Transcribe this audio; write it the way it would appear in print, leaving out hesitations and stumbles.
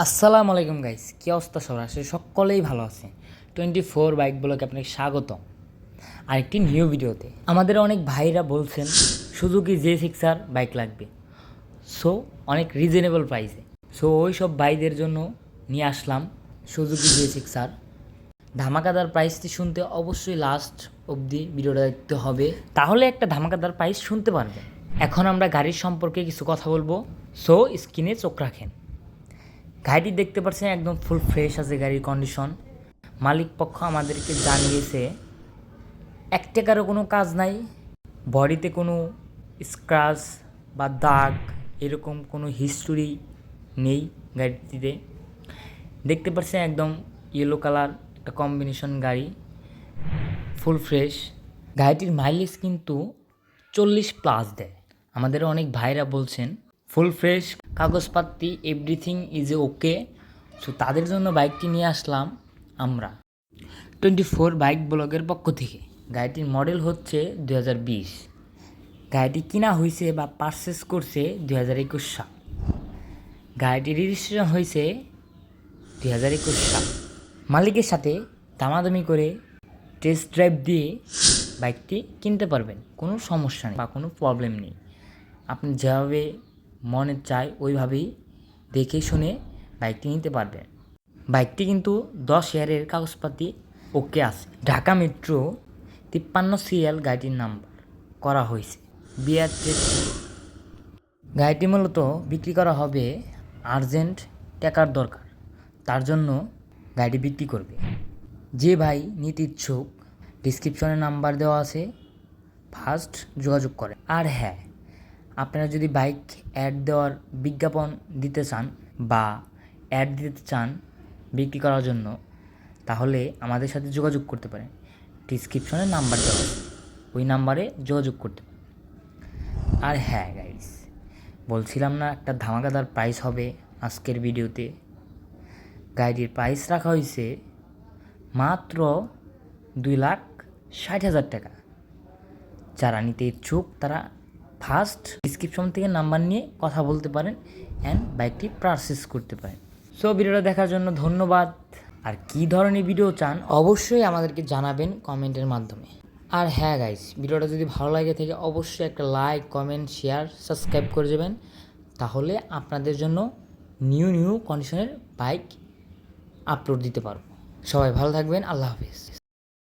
আসসালামু আলাইকুম গাইস, কী অবস্থা সবার? আসলে সকলেই ভালো আছে। 24 বাইক ব্লগে আপনাকে স্বাগত আরেকটি নিউ ভিডিওতে। আমাদের অনেক ভাইরা বলছেন সুজুকি J6R বাইক লাগবে, সো অনেক রিজনেবল প্রাইসে। সো ওই সব ভাইদের জন্য নিয়ে আসলাম সুজুকি J6R। ধামাকাদার প্রাইসটি শুনতে অবশ্যই লাস্ট অবধি ভিডিওটা দেখতে হবে, তাহলে একটা ধামাকাদার প্রাইস শুনতে পারবেন। এখন আমরা গাড়ির সম্পর্কে কিছু কথা বলবো, সো স্ক্রিনে চোখ রাখেন। গাড়িটি দেখতে পাচ্ছেন একদম ফুল ফ্রেশ আছে গাড়ির কন্ডিশন। মালিক পক্ষ আমাদেরকে জানিয়েছে এক টাকারও কোনো কাজ নাই, বডিতে কোনো স্ক্র্যাচ বা দাগ এরকম কোনো হিস্টোরি নেই গাড়িটিতে। দেখতে পাচ্ছেন একদম ইয়েলো কালার একটা কম্বিনেশন গাড়ি, ফুল ফ্রেশ। গাড়িটির মাইলেজ কিন্তু 40+ দেয়। আমাদের অনেক ভাইরা বলছেন ফুল ফ্রেশ, কাগজপাতি এভরিথিং ইজ ওকে। সো তাদের জন্য বাইকটি নিয়ে আসলাম আমরা 24 বাইক ব্লগের পক্ষ থেকে। গাড়িটির মডেল হচ্ছে 2020। গাড়িটি কিনা হয়েছে বা পারচেস করছে 2021 সাল। গাড়িটির রেজিস্ট্রেশন হয়েছে 2021 সাল। মালিকের সাথে দামাদামি করে টেস্ট ড্রাইভ দিয়ে বাইকটি কিনতে পারবেন, কোনো সমস্যা নেই বা কোনো প্রবলেম নেই। আপনি যেভাবে মনে চায় ওইভাবেই দেখে শুনে বাইকটি নিতে পারবেন। বাইকটি কিন্তু 10 ইয়ারের কাগজপাতি ওকে আছে। ঢাকা মেট্রো 53 সিরিয়াল গাড়িটির নাম্বার করা হয়েছে BR-13। গাড়িটি মূলত বিক্রি করা হবে আর্জেন্ট টাকার দরকার, তার জন্য গাড়িটি বিক্রি করবে। যে ভাই নিতে ইচ্ছুক ডিসক্রিপশনে নাম্বার দেওয়া আছে, ফার্স্ট যোগাযোগ করেন। আর হ্যাঁ, আপনারা যদি বাইক অ্যাড দেওয়ার বিজ্ঞাপন দিতে চান বা অ্যাড দিতে চান বিক্রি করার জন্য, তাহলে আমাদের সাথে যোগাযোগ করতে পারেন। ডিসক্রিপশনে নাম্বার দেওয়া আছে, ওই নাম্বারে যোগাযোগ করতে পারেন। আর হ্যাঁ গাইস, বলছিলাম না একটা ধামাকাদার প্রাইস হবে আজকের ভিডিওতে। গাড়িটির প্রাইস রাখা হয়েছে মাত্র 2,60,000 টাকা। যারা নিতে ইচ্ছুক তারা ফার্স্ট ডিসক্রিপশন থেকে নাম্বার নিয়ে কথা বলতে পারেন অ্যান্ড বাইকটি পারচেস করতে পারেন। সো ভিডিওটা দেখার জন্য ধন্যবাদ। আর কী ধরনের ভিডিও চান অবশ্যই আমাদেরকে জানাবেন কমেন্টের মাধ্যমে। আর হ্যাঁ গাইস, ভিডিওটা যদি ভালো লাগে থাকে অবশ্যই একটা লাইক, কমেন্ট, শেয়ার, সাবস্ক্রাইব করে দেবেন, তাহলে আপনাদের জন্য নিউ কন্ডিশনের বাইক আপলোড দিতে পারবো। সবাই ভালো থাকবেন, আল্লাহ হাফেজ।